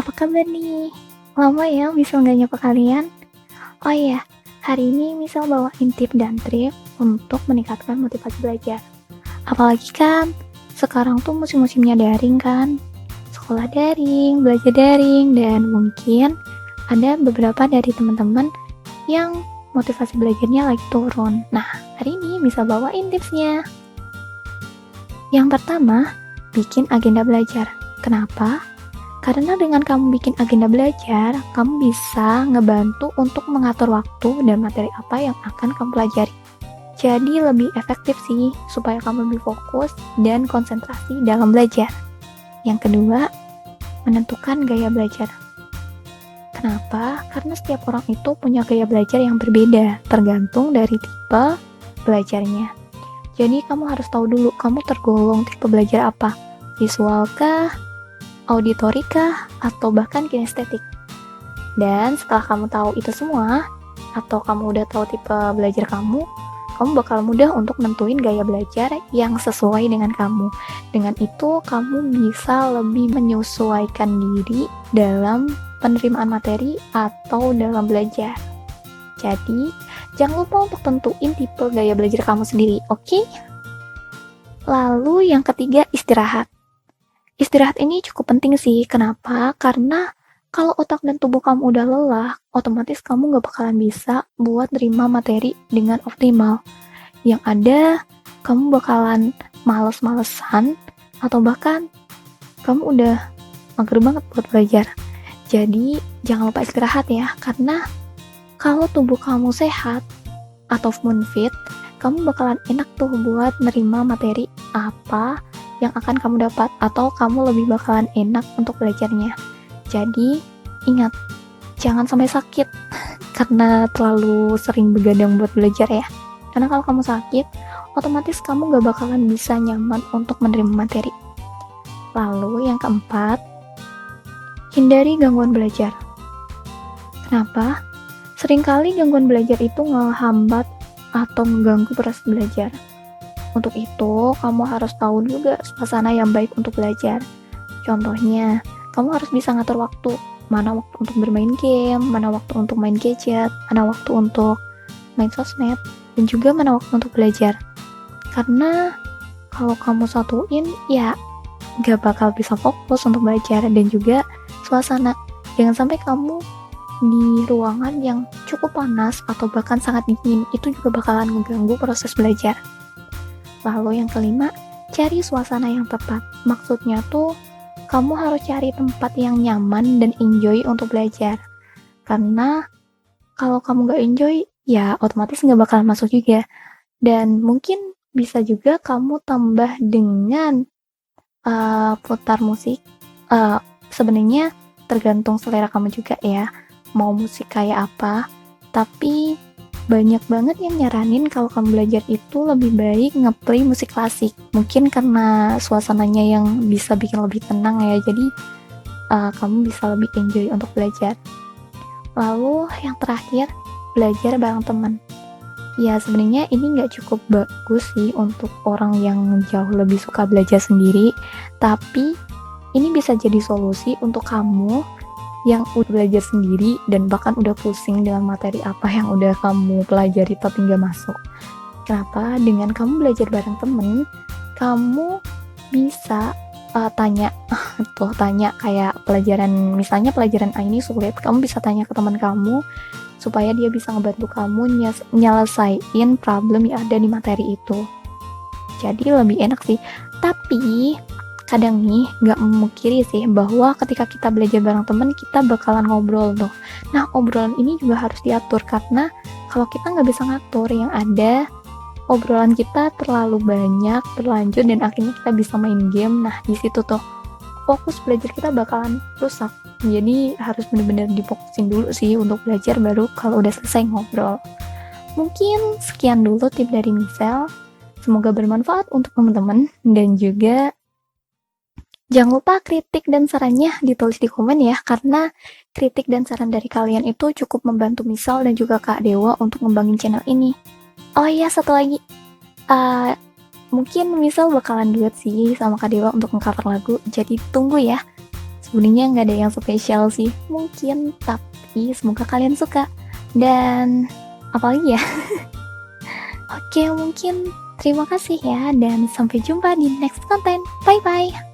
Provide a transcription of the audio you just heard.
apa kabar nih? Lama ya Misal nggak nyapa kalian? Oh iya, hari ini Misal bawain tip dan trik untuk meningkatkan motivasi belajar. Apalagi kan, sekarang tuh musim-musimnya daring kan? Sekolah daring, belajar daring, dan mungkin ada beberapa dari teman-teman yang motivasi belajarnya lagi turun. Nah, hari ini Misal bawain tipsnya. Yang pertama, bikin agenda belajar. Kenapa? Karena dengan kamu bikin agenda belajar, kamu bisa ngebantu untuk mengatur waktu dan materi apa yang akan kamu pelajari. Jadi lebih efektif sih, supaya kamu lebih fokus dan konsentrasi dalam belajar. Yang kedua, menentukan gaya belajar. Kenapa? Karena setiap orang itu punya gaya belajar yang berbeda, tergantung dari tipe belajarnya. Jadi kamu harus tahu dulu, kamu tergolong tipe belajar apa? Visual kah? Auditori kah? Atau bahkan kinestetik? Dan setelah kamu tahu itu semua, atau kamu udah tahu tipe belajar kamu bakal mudah untuk nentuin gaya belajar yang sesuai dengan kamu. Dengan itu, kamu bisa lebih menyesuaikan diri dalam penerimaan materi atau dalam belajar. Jadi, jangan lupa untuk tentuin tipe gaya belajar kamu sendiri, oke? Lalu yang ketiga, istirahat. Istirahat ini cukup penting sih, kenapa? Karena kalau otak dan tubuh kamu udah lelah, otomatis kamu gak bakalan bisa buat nerima materi dengan optimal. Yang ada, kamu bakalan males-malesan, atau bahkan kamu udah mager banget buat belajar. Jadi, jangan lupa istirahat ya, karena kalau tubuh kamu sehat ataupun fit, kamu bakalan enak tuh buat nerima materi apa yang akan kamu dapat, atau kamu lebih bakalan enak untuk belajarnya. Jadi, ingat, jangan sampai sakit karena terlalu sering begadang buat belajar ya. Karena kalau kamu sakit, otomatis kamu gak bakalan bisa nyaman untuk menerima materi. Lalu yang keempat, hindari gangguan belajar. Kenapa? Seringkali gangguan belajar itu ngehambat atau mengganggu proses belajar. Untuk itu, kamu harus tahu juga suasana yang baik untuk belajar. Contohnya, kamu harus bisa ngatur waktu. Mana waktu untuk bermain game, mana waktu untuk main gadget, mana waktu untuk main sosmed, dan juga mana waktu untuk belajar. Karena kalau kamu satuin, ya gak bakal bisa fokus untuk belajar. Dan juga suasana. Jangan sampai kamu di ruangan yang cukup panas atau bahkan sangat dingin, itu juga bakalan ngeganggu proses belajar. Lalu yang kelima, cari suasana yang tepat. Maksudnya tuh, kamu harus cari tempat yang nyaman dan enjoy untuk belajar. Karena kalau kamu gak enjoy, ya otomatis gak bakalan masuk juga. Dan mungkin bisa juga kamu tambah dengan putar musik. Sebenarnya tergantung selera kamu juga ya, mau musik kayak apa. Tapi banyak banget yang nyaranin kalau kamu belajar itu lebih baik ngeplay musik klasik. Mungkin karena suasananya yang bisa bikin lebih tenang ya, jadi kamu bisa lebih enjoy untuk belajar. Lalu yang terakhir, belajar bareng teman. Ya sebenarnya ini gak cukup bagus sih untuk orang yang jauh lebih suka belajar sendiri, tapi ini bisa jadi solusi untuk kamu yang udah belajar sendiri dan bahkan udah pusing dengan materi apa yang udah kamu pelajari tapi gak masuk. Kenapa? Dengan kamu belajar bareng temen, kamu bisa tanya kayak pelajaran, misalnya pelajaran A ini sulit, kamu bisa tanya ke teman kamu supaya dia bisa ngebantu kamu nyelesain problem yang ada di materi itu. Jadi lebih enak sih. Tapi kadang nih gak memungkiri sih bahwa ketika kita belajar bareng temen, kita bakalan ngobrol tuh. Nah, obrolan ini juga harus diatur, karena kalau kita gak bisa ngatur, yang ada obrolan kita terlalu banyak, terlanjur, dan akhirnya kita bisa main game. Nah, di situ tuh fokus belajar kita bakalan rusak. Jadi harus benar-benar difokusin dulu sih untuk belajar, baru kalau udah selesai ngobrol. Mungkin sekian dulu tip dari Misal. Semoga bermanfaat untuk teman-teman, dan juga jangan lupa kritik dan sarannya ditulis di komen ya, karena kritik dan saran dari kalian itu cukup membantu Misal dan juga Kak Dewa untuk ngembangin channel ini. Oh iya, satu lagi, mungkin Misal bakalan duet sih sama Kak Dewa untuk nge-cover lagu, jadi tunggu ya. Sebenarnya nggak ada yang spesial sih, mungkin, tapi semoga kalian suka. Dan apalagi ya? Oke, mungkin terima kasih ya, dan sampai jumpa di next konten. Bye bye.